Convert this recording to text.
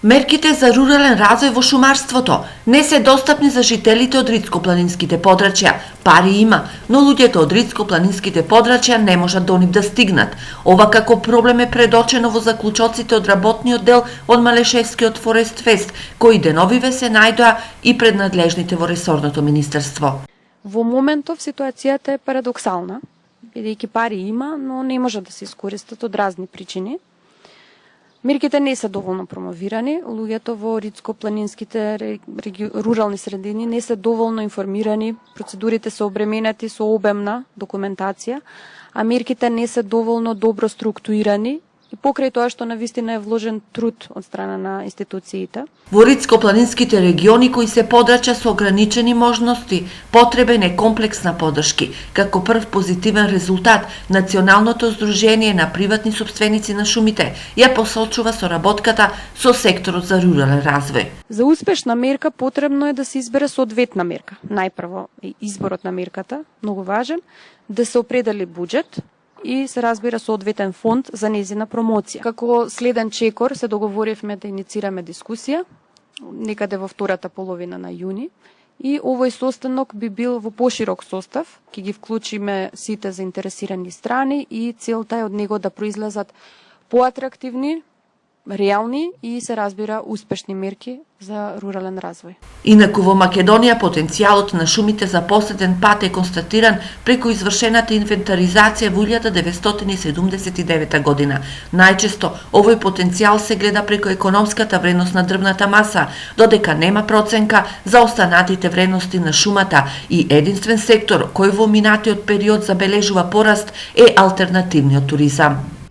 Мерките за рурален развој во шумарството не се достапни за жителите од ридско-планинските подрачја. Пари има, но луѓето од ридско-планинските подрачја не можат до нив да стигнат. Ова како проблем е предочено во заклучоците од работниот дел од Малешевскиот Форест Фест, кои деновиве се најдоа и пред надлежните во ресорното министерство. Во моментов ситуацијата е парадоксална, бидејќи пари има, но не можат да се искористат од разни причини. Мерките не се доволно промовирани, луѓето во ридско-планинските рурални средини не се доволно информирани, процедурите се обременети со обемна документација, а мерките не се доволно добро структурирани и покрај тоа што навистина е вложен труд од страна на институциите. Во ридско-планинските региони кои се подрачја со ограничени можности, потребен е комплексна поддршки. Како прв позитивен резултат, Националното здружение на приватни сопственици на шумите ја посочува соработката со секторот за рурален развој. За успешна мерка потребно е да се избере соодветна мерка. Најпрво е изборот на мерката, многу важен, да се определи буџет и се разбира соодветен фонд за нејзина промоција. Како следен чекор се договоривме да иницираме дискусија некаде во втората половина на јуни и овој состанок би бил во поширок состав, ќе ги вклучиме сите заинтересирани страни и целта е од него да произлезат поатрактивни, реални и се разбира успешни мерки за рурален развој. Инаку во Македонија потенцијалот на шумите за последен пат е констатиран преку извршената инвентаризација во 1979 година. Најчесто овој потенцијал се гледа преку економската вредност на дрвната маса, додека нема проценка за останатите вредности на шумата и единствен сектор кој во минатиот период забележува пораст е алтернативниот туризам.